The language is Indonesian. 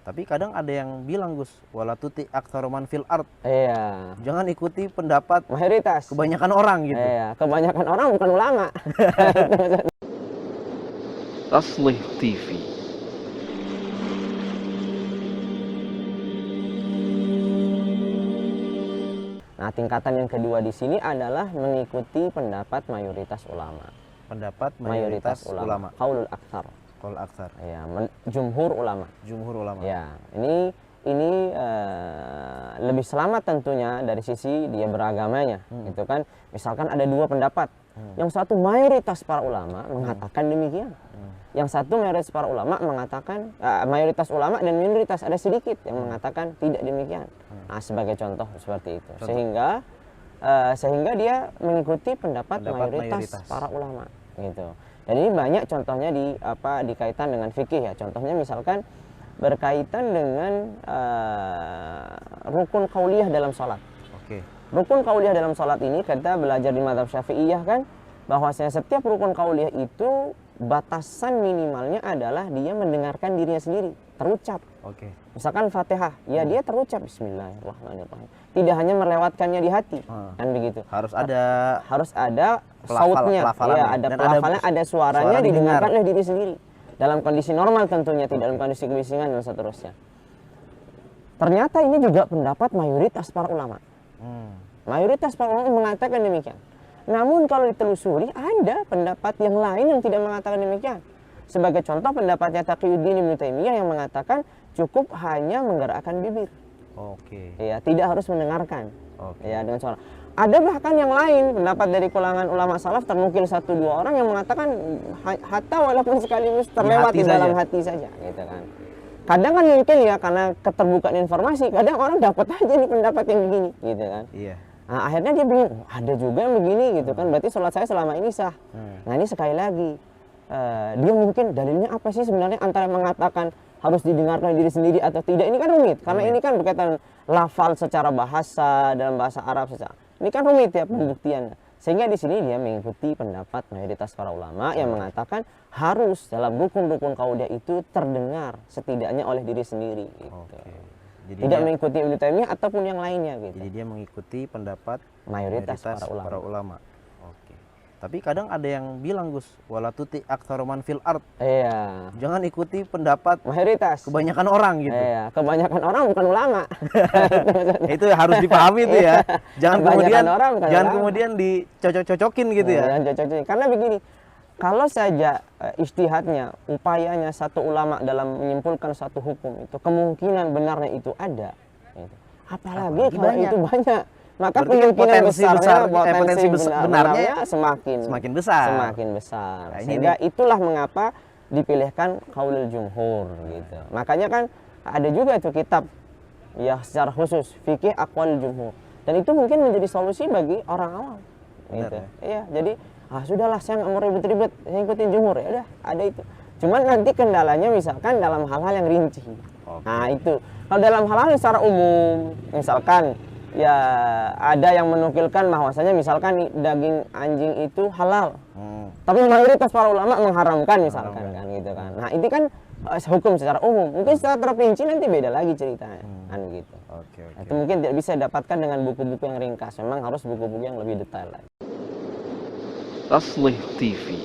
Tapi kadang ada yang bilang, Gus, wala tuti aktsaruman fil ard. Iya. Jangan ikuti pendapat Mayoritas. kebanyakan orang gitu. Iya, kebanyakan orang bukan ulama. Aslih TV. Nah, tingkatan yang kedua di sini adalah mengikuti pendapat mayoritas ulama. Pendapat mayoritas ulama. Qaulul aktsar. Qaul aksar. Ya, jumhur ulama. Jumhur ulama. Ya, ini lebih selamat tentunya dari sisi dia beragamanya, gitu kan. Misalkan ada dua pendapat. Yang satu mayoritas para ulama mengatakan demikian. Yang satu mayoritas para ulama mengatakan mayoritas ulama dan minoritas ada sedikit yang mengatakan tidak demikian. Nah, sebagai contoh seperti itu. Sehingga dia mengikuti pendapat mayoritas para ulama, gitu. Dan ini banyak contohnya dikaitan dengan fikih ya. Contohnya misalkan berkaitan dengan rukun qauliyah dalam sholat. Oke. Rukun qauliyah dalam sholat ini kita belajar di mazhab Syafi'iyah kan, bahwasanya setiap rukun qauliyah itu batasan minimalnya adalah dia mendengarkan dirinya sendiri, terucap. Oke. Misalkan Fatihah, ya dia terucap Bismillahirrahmanirrahim. Tidak hanya melewatkannya di hati, kan begitu. Harus ada sautnya, ya, ada pelafalnya, ada suaranya didengarkan oleh diri sendiri. Dalam kondisi normal tentunya, tidak dalam kondisi kebisingan dan seterusnya. Ternyata ini juga pendapat mayoritas para ulama. Mayoritas para ulama mengatakan demikian. Namun kalau ditelusuri ada pendapat yang lain yang tidak mengatakan demikian. Sebagai contoh pendapatnya Taqiyuddin Ibnu Taimiyah yang mengatakan cukup hanya menggerakkan bibir. Oke. Ya, tidak harus mendengarkan. Oke. Ya, dengan suara. Ada bahkan yang lain pendapat dari kalangan ulama salaf ternukil 1-2 orang yang mengatakan hatta walaupun sekaligus terlewat di dalam hati saja, gitu kan. Kadang kan mungkin ya karena keterbukaan informasi, kadang orang dapat aja nih pendapat yang begini, gitu kan. Iya. Nah, akhirnya dia bingung, ada juga yang begini gitu kan, berarti sholat saya selama ini sah. Nah, ini sekali lagi, dia mungkin dalilnya apa sih sebenarnya antara mengatakan harus didengarkan diri sendiri atau tidak, ini kan rumit. Karena ini kan berkaitan lafal secara bahasa, dalam bahasa Arab secara. Ini kan rumit ya pembuktiannya. Sehingga di sini dia mengikuti pendapat mayoritas para ulama yang mengatakan harus dalam rukun-rukun qauliyah itu terdengar setidaknya oleh diri sendiri. Gitu. Oke. Jadi tidak mengikuti Ibnu Taimiyah ataupun yang lainnya gitu. Jadi dia mengikuti pendapat mayoritas para ulama. Oke. Tapi kadang ada yang bilang, Gus, wala tuti aktsaruman fil ard. Iya. Jangan ikuti pendapat mayoritas kebanyakan orang gitu. Iya, kebanyakan orang bukan ulama. Itu harus dipahami tuh ya. Jangan kebanyakan kemudian dicocok-cocokin gitu ya. Cocok-cocokin. Karena begini, kalau saja ijtihadnya, upayanya satu ulama dalam menyimpulkan satu hukum itu, kemungkinan benarnya itu ada. Gitu. Apalagi kalau banyak. Itu banyak. Maka Berarti potensi benarnya semakin besar. Nah, sehingga itulah mengapa dipilihkan qaulul jumhur gitu. Makanya kan ada juga itu kitab ya secara khusus fikih aqwalul jumhur. Dan itu mungkin menjadi solusi bagi orang awam. Gitu. Iya, jadi sudahlah saya nggak mau ribet-ribet, saya ikutin jumhur ya udah, ada itu. Cuman nanti kendalanya misalkan dalam hal-hal yang rinci. Nah, itu. Kalau dalam hal-hal secara umum, misalkan ya ada yang menukilkan bahwasanya misalkan daging anjing itu halal. Tapi mayoritas para ulama mengharamkan misalkan kan gitu kan. Nah, itu kan hukum secara umum. Mungkin secara terperinci nanti beda lagi ceritanya. Kan gitu. Oke. Itu mungkin tidak bisa didapatkan dengan buku-buku yang ringkas. Memang harus buku-buku yang lebih detail lagi. Aslih TV.